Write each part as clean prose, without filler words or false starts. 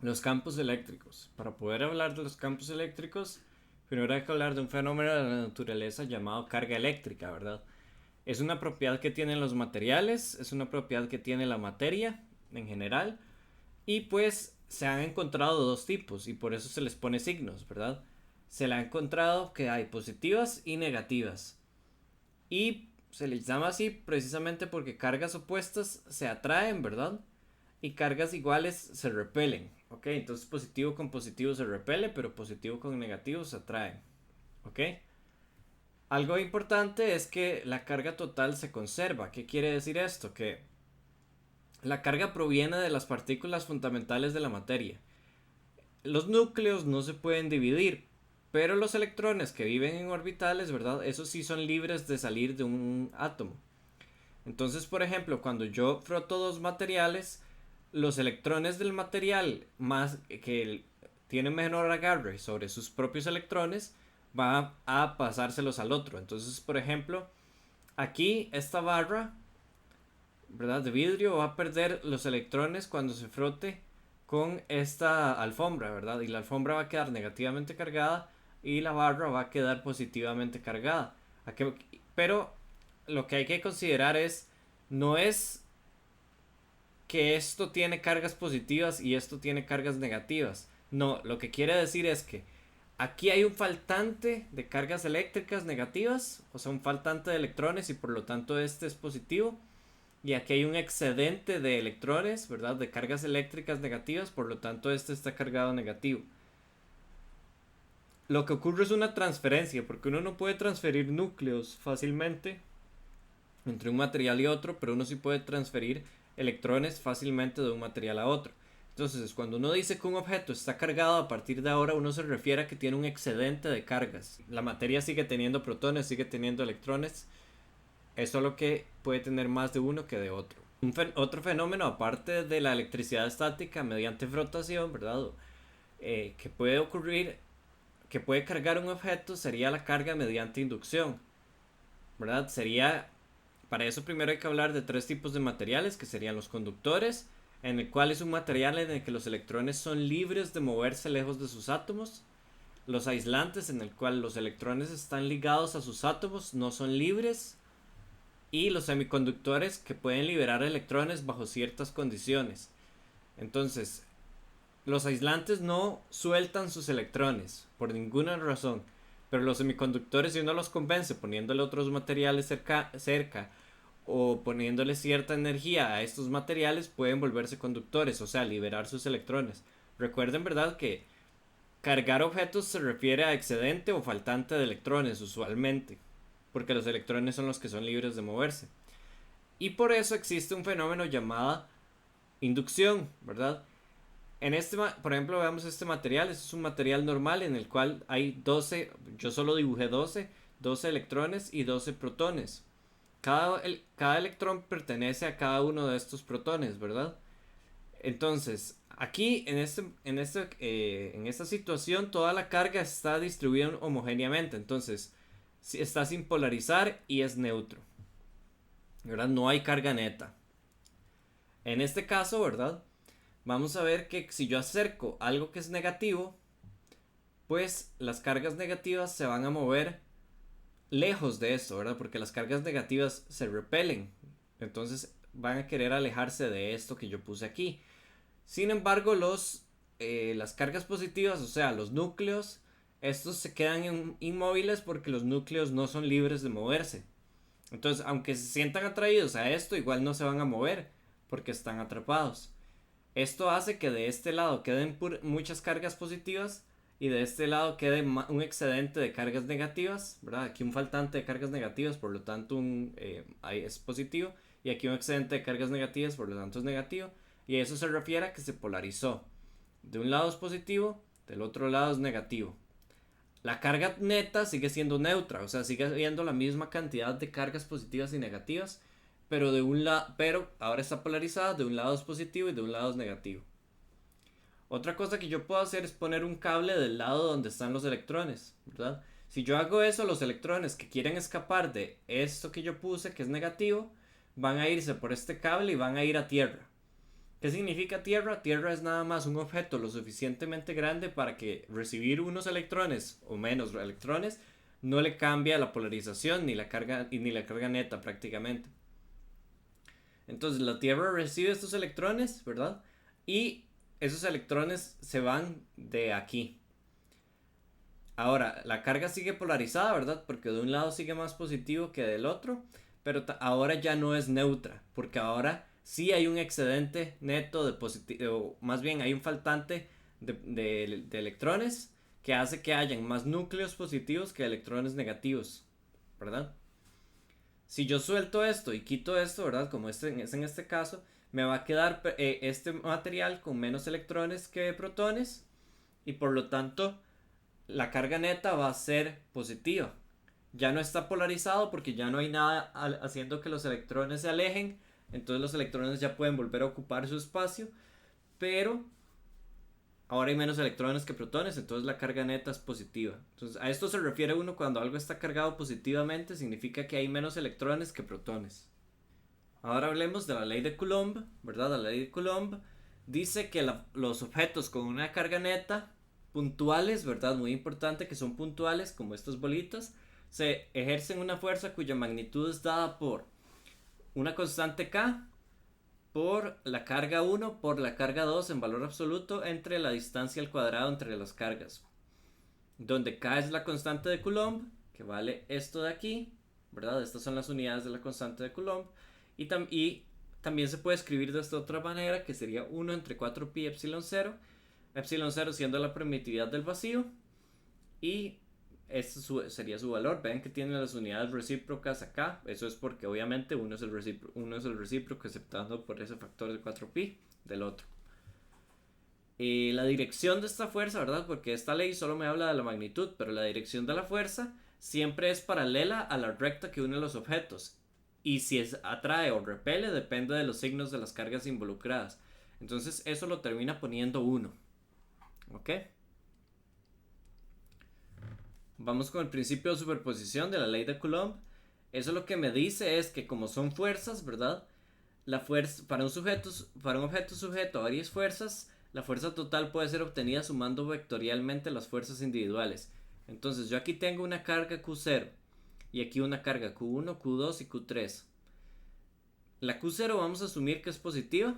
Los campos eléctricos. Para poder hablar de los campos eléctricos, primero hay que hablar de un fenómeno de la naturaleza llamado carga eléctrica, ¿verdad? Es una propiedad que tienen los materiales, es una propiedad que tiene la materia en general, y pues se han encontrado dos tipos y por eso se les pone signos, ¿verdad? Se le ha encontrado que hay positivas y negativas. Y se les llama así precisamente porque cargas opuestas se atraen, ¿verdad? Y cargas iguales se repelen. ¿Ok? Entonces positivo con positivo se repele, pero positivo con negativo se atraen. ¿Ok? Algo importante es que la carga total se conserva. ¿Qué quiere decir esto? Que la carga proviene de las partículas fundamentales de la materia. Los núcleos no se pueden dividir, pero los electrones que viven en orbitales, ¿verdad? Esos sí son libres de salir de un átomo. Entonces, por ejemplo, cuando yo froto dos materiales, los electrones del material más que tienen menor agarre sobre sus propios electrones va a pasárselos al otro. Entonces, por ejemplo, aquí esta barra, ¿verdad? De vidrio va a perder los electrones cuando se frote con esta alfombra, ¿verdad? Y la alfombra va a quedar negativamente cargada y la barra va a quedar positivamente cargada. Pero lo que hay que considerar es, no es que esto tiene cargas positivas y esto tiene cargas negativas. No, lo que quiere decir es que aquí hay un faltante de cargas eléctricas negativas, o sea, un faltante de electrones y por lo tanto este es positivo. Y aquí hay un excedente de electrones, ¿verdad? De cargas eléctricas negativas, por lo tanto este está cargado negativo. Lo que ocurre es una transferencia, porque uno no puede transferir núcleos fácilmente entre un material y otro, pero uno sí puede transferir electrones fácilmente de un material a otro. Entonces, cuando uno dice que un objeto está cargado, a partir de ahora uno se refiere a que tiene un excedente de cargas. La materia sigue teniendo protones, sigue teniendo electrones, es solo que puede tener más de uno que de otro. Otro fenómeno, aparte de la electricidad estática mediante frotación, ¿verdad? Que puede ocurrir, que puede cargar un objeto, sería la carga mediante inducción, ¿verdad? Para eso primero hay que hablar de tres tipos de materiales, que serían los conductores, en el cual es un material en el que los electrones son libres de moverse lejos de sus átomos. Los aislantes, en el cual los electrones están ligados a sus átomos, no son libres. Y los semiconductores, que pueden liberar electrones bajo ciertas condiciones. Entonces, los aislantes no sueltan sus electrones por ninguna razón, pero los semiconductores, si uno los convence poniéndole otros materiales cerca o poniéndole cierta energía a estos materiales, pueden volverse conductores, o sea, liberar sus electrones. Recuerden, ¿verdad?, que cargar objetos se refiere a excedente o faltante de electrones usualmente, porque los electrones son los que son libres de moverse. Y por eso existe un fenómeno llamado inducción, ¿verdad? Por ejemplo, veamos este material. Este es un material normal en el cual hay 12, yo solo dibujé 12 electrones y 12 protones. Cada electrón pertenece a cada uno de estos protones, ¿verdad? Entonces, aquí en esta situación, toda la carga está distribuida homogéneamente. Entonces, está sin polarizar y es neutro, ¿verdad? No hay carga neta. En este caso, ¿verdad? Vamos a ver que si yo acerco algo que es negativo, pues las cargas negativas se van a mover lejos de esto, ¿verdad? Porque las cargas negativas se repelen. Entonces van a querer alejarse de esto que yo puse aquí. Sin embargo, las cargas positivas, o sea, los núcleos, estos se quedan inmóviles porque los núcleos no son libres de moverse. Entonces, aunque se sientan atraídos a esto, igual no se van a mover porque están atrapados. Esto hace que de este lado queden muchas cargas positivas y de este lado quede un excedente de cargas negativas, ¿verdad? Aquí un faltante de cargas negativas, por lo tanto ahí es positivo, y aquí un excedente de cargas negativas, por lo tanto es negativo, y eso se refiere a que se polarizó. De un lado es positivo, del otro lado es negativo. La carga neta sigue siendo neutra, o sea, sigue habiendo la misma cantidad de cargas positivas y negativas, pero ahora está polarizada, de un lado es positivo y de un lado es negativo. Otra cosa que yo puedo hacer es poner un cable del lado donde están los electrones, ¿verdad? Si yo hago eso, los electrones que quieren escapar de esto que yo puse, que es negativo, van a irse por este cable y van a ir a tierra. ¿Qué significa tierra? Tierra es nada más un objeto lo suficientemente grande para que recibir unos electrones o menos electrones no le cambia la polarización ni la carga neta prácticamente. Entonces la Tierra recibe estos electrones, ¿verdad? Y esos electrones se van de aquí. Ahora, la carga sigue polarizada, ¿verdad? Porque de un lado sigue más positivo que del otro, pero ahora ya no es neutra, porque ahora sí hay un excedente neto de positivo, más bien hay un faltante de electrones que hace que hayan más núcleos positivos que electrones negativos, ¿verdad? Si yo suelto esto y quito esto, ¿verdad? Como es en este caso, me va a quedar este material con menos electrones que protones y por lo tanto la carga neta va a ser positiva. Ya no está polarizado porque ya no hay nada haciendo que los electrones se alejen, entonces los electrones ya pueden volver a ocupar su espacio, pero ahora hay menos electrones que protones, entonces la carga neta es positiva. Entonces a esto se refiere uno cuando algo está cargado positivamente, significa que hay menos electrones que protones. Ahora hablemos de la ley de Coulomb, ¿verdad? La ley de Coulomb dice que los objetos con una carga neta puntuales, ¿verdad? Muy importante que son puntuales, como estas bolitas, se ejercen una fuerza cuya magnitud es dada por una constante K por la carga 1 por la carga 2 en valor absoluto entre la distancia al cuadrado entre las cargas. Donde K es la constante de Coulomb, que vale esto de aquí, ¿verdad? Estas son las unidades de la constante de Coulomb. Y también se puede escribir de esta otra manera, que sería 1 entre 4pi epsilon 0. Epsilon 0 siendo la permitividad del vacío. Y este sería su valor. Vean que tiene las unidades recíprocas acá. Eso es porque obviamente uno es el recíproco aceptando por ese factor de 4pi del otro. La dirección de esta fuerza, ¿verdad? Porque esta ley solo me habla de la magnitud, pero la dirección de la fuerza siempre es paralela a la recta que une los objetos. Y si atrae o repele depende de los signos de las cargas involucradas. Entonces eso lo termina poniendo 1. ¿Ok? Vamos con el principio de superposición de la ley de Coulomb. Eso lo que me dice es que como son fuerzas, ¿verdad? La fuerza para un objeto sujeto a varias fuerzas, la fuerza total puede ser obtenida sumando vectorialmente las fuerzas individuales. Entonces yo aquí tengo una carga Q0 y aquí una carga Q1, Q2 y Q3. La Q0 vamos a asumir que es positiva.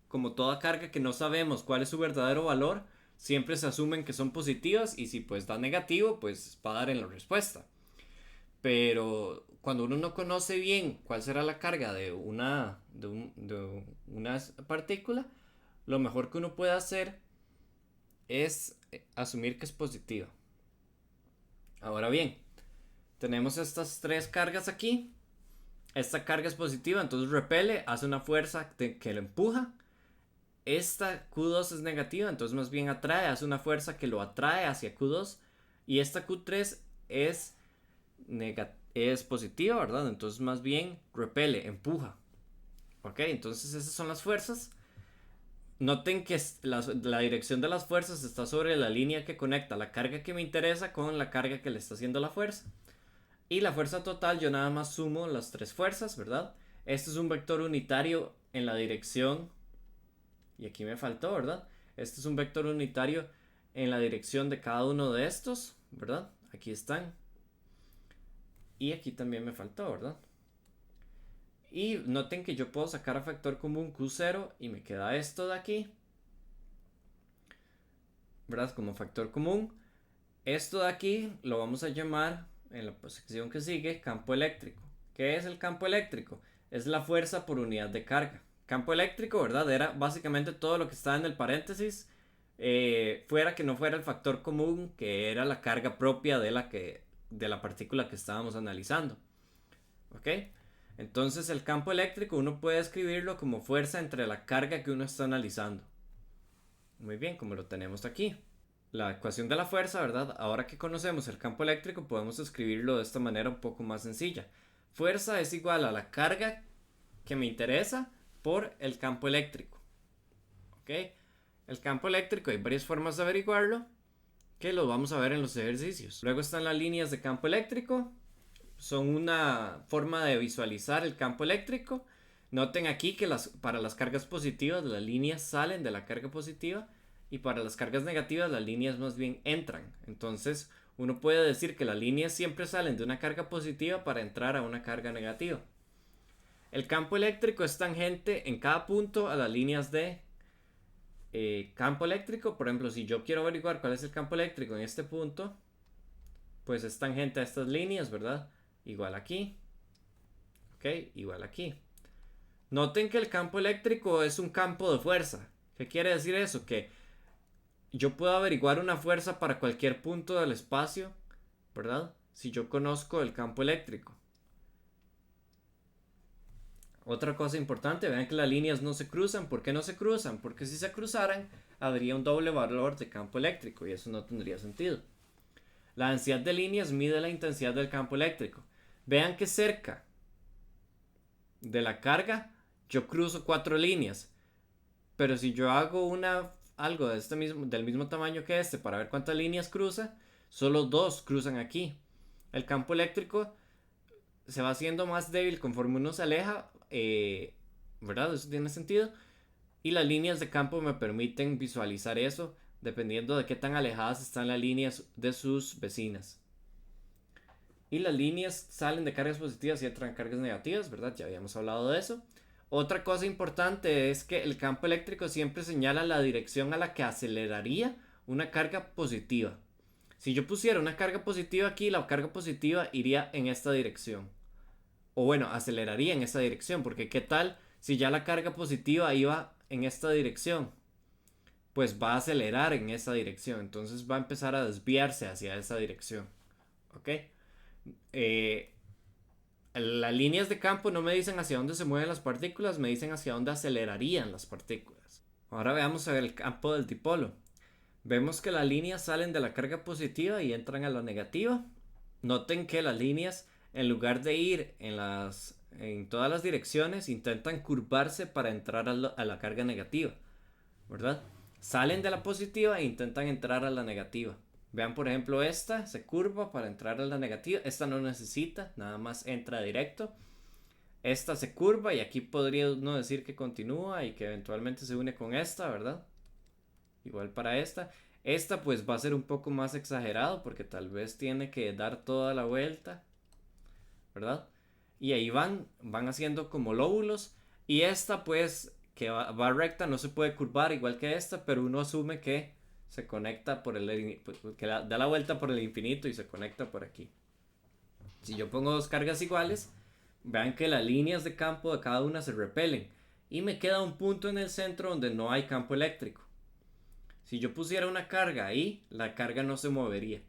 Como toda carga que no sabemos cuál es su verdadero valor, siempre se asumen que son positivas y si pues da negativo, pues va a dar en la respuesta. Pero cuando uno no conoce bien cuál será la carga de una partícula, lo mejor que uno puede hacer es asumir que es positiva. Ahora bien, tenemos estas tres cargas aquí. Esta carga es positiva, entonces repele, hace una fuerza que lo empuja. Esta Q2 es negativa, entonces más bien atrae, hace una fuerza que lo atrae hacia Q2. Y esta Q3 es positiva, ¿verdad? Entonces más bien repele, empuja. Ok, entonces esas son las fuerzas. Noten que la dirección de las fuerzas está sobre la línea que conecta la carga que me interesa con la carga que le está haciendo la fuerza. Y la fuerza total yo nada más sumo las tres fuerzas, ¿verdad? Este es un vector unitario en la dirección. Y aquí me faltó, ¿verdad? Este es un vector unitario en la dirección de cada uno de estos, ¿verdad? Aquí están. Y aquí también me faltó, ¿verdad? Y noten que yo puedo sacar a factor común Q0 y me queda esto de aquí, ¿verdad? Como factor común. Esto de aquí lo vamos a llamar, en la sección que sigue, campo eléctrico. ¿Qué es el campo eléctrico? Es la fuerza por unidad de carga. Campo eléctrico, ¿verdad? Era básicamente todo lo que estaba en el paréntesis, fuera que no fuera el factor común, que era la carga propia de la partícula que estábamos analizando. ¿Ok? Entonces el campo eléctrico uno puede escribirlo como fuerza entre la carga que uno está analizando. Muy bien, como lo tenemos aquí. La ecuación de la fuerza, ¿verdad? Ahora que conocemos el campo eléctrico podemos escribirlo de esta manera un poco más sencilla. Fuerza es igual a la carga que me interesa por el campo eléctrico. ¿Ok? El campo eléctrico hay varias formas de averiguarlo que lo vamos a ver en los ejercicios. Luego están las líneas de campo eléctrico. Son una forma de visualizar el campo eléctrico. Noten aquí que para las cargas positivas las líneas salen de la carga positiva y para las cargas negativas las líneas más bien entran. Entonces uno puede decir que las líneas siempre salen de una carga positiva para entrar a una carga negativa. El campo eléctrico es tangente en cada punto a las líneas de campo eléctrico. Por ejemplo, si yo quiero averiguar cuál es el campo eléctrico en este punto, pues es tangente a estas líneas, ¿verdad? Igual aquí. Ok, igual aquí. Noten que el campo eléctrico es un campo de fuerza. ¿Qué quiere decir eso? Que yo puedo averiguar una fuerza para cualquier punto del espacio, ¿verdad? Si yo conozco el campo eléctrico. Otra cosa importante, vean que las líneas no se cruzan. ¿Por qué no se cruzan? Porque si se cruzaran, habría un doble valor de campo eléctrico y eso no tendría sentido. La densidad de líneas mide la intensidad del campo eléctrico. Vean que cerca de la carga yo cruzo 4 líneas. Pero si yo hago algo de del mismo tamaño que este para ver cuántas líneas cruza, solo 2 cruzan aquí. El campo eléctrico se va haciendo más débil conforme uno se aleja, ¿verdad? Eso tiene sentido. Y las líneas de campo me permiten visualizar eso dependiendo de qué tan alejadas están las líneas de sus vecinas. Y las líneas salen de cargas positivas y entran en cargas negativas, ¿verdad? Ya habíamos hablado de eso. Otra cosa importante es que el campo eléctrico siempre señala la dirección a la que aceleraría una carga positiva. Si yo pusiera una carga positiva aquí, la carga positiva iría en esta dirección. O bueno, aceleraría en esta dirección, porque ¿qué tal si ya la carga positiva iba en esta dirección? Pues va a acelerar en esa dirección, entonces va a empezar a desviarse hacia esa dirección. ¿Ok? Las líneas de campo no me dicen hacia dónde se mueven las partículas, me dicen hacia dónde acelerarían las partículas. Ahora veamos el campo del dipolo. Vemos que las líneas salen de la carga positiva y entran a la negativa. Noten que las líneas, en lugar de ir en todas las direcciones, intentan curvarse para entrar a la carga negativa, ¿verdad? Salen de la positiva e intentan entrar a la negativa. Vean, por ejemplo, esta se curva para entrar a la negativa. Esta no necesita, nada más entra directo. Esta se curva y aquí podría uno decir que continúa y que eventualmente se une con esta, ¿verdad? Igual para esta. Esta pues va a ser un poco más exagerado porque tal vez tiene que dar toda la vuelta, ¿verdad? Y ahí van haciendo como lóbulos. Y esta pues que va recta no se puede curvar igual que esta, pero uno asume que se conecta que da la vuelta por el infinito y se conecta por aquí. Si yo pongo dos cargas iguales, vean que las líneas de campo de cada una se repelen y me queda un punto en el centro donde no hay campo eléctrico. Si yo pusiera una carga ahí, la carga no se movería,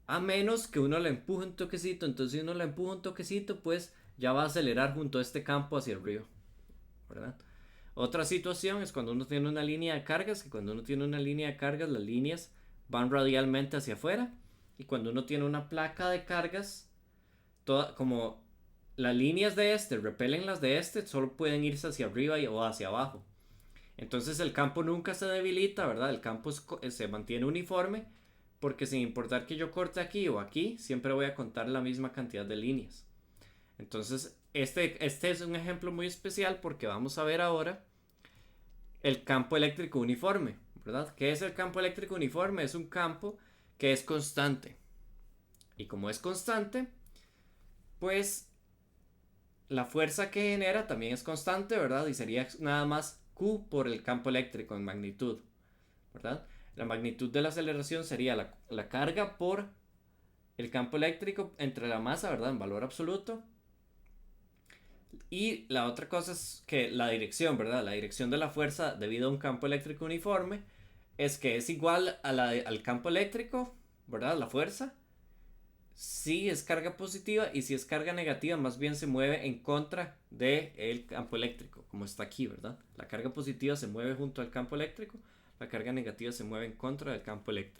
a menos que uno la empuje un toquecito. Entonces si uno la empuja un toquecito, pues ya va a acelerar junto a este campo hacia arriba, ¿verdad? Otra situación es cuando uno tiene una línea de cargas, que cuando uno tiene una línea de cargas, las líneas van radialmente hacia afuera. Y cuando uno tiene una placa de cargas, como las líneas de este repelen las de este, solo pueden irse hacia arriba o hacia abajo. Entonces el campo nunca se debilita, ¿verdad? El campo se mantiene uniforme, porque sin importar que yo corte aquí o aquí, siempre voy a contar la misma cantidad de líneas. Entonces este es un ejemplo muy especial porque vamos a ver ahora el campo eléctrico uniforme, ¿verdad? ¿Qué es el campo eléctrico uniforme? Es un campo que es constante. Y como es constante, pues la fuerza que genera también es constante, ¿verdad? Y sería nada más Q por el campo eléctrico en magnitud, ¿verdad? La magnitud de la aceleración sería la carga por el campo eléctrico entre la masa, ¿verdad? En valor absoluto. Y la otra cosa es que la dirección, ¿verdad? La dirección de la fuerza debido a un campo eléctrico uniforme es que es igual al campo eléctrico, ¿verdad? La fuerza. Si es carga positiva y si es carga negativa, más bien se mueve en contra del campo eléctrico, como está aquí, ¿verdad? La carga positiva se mueve junto al campo eléctrico, la carga negativa se mueve en contra del campo eléctrico.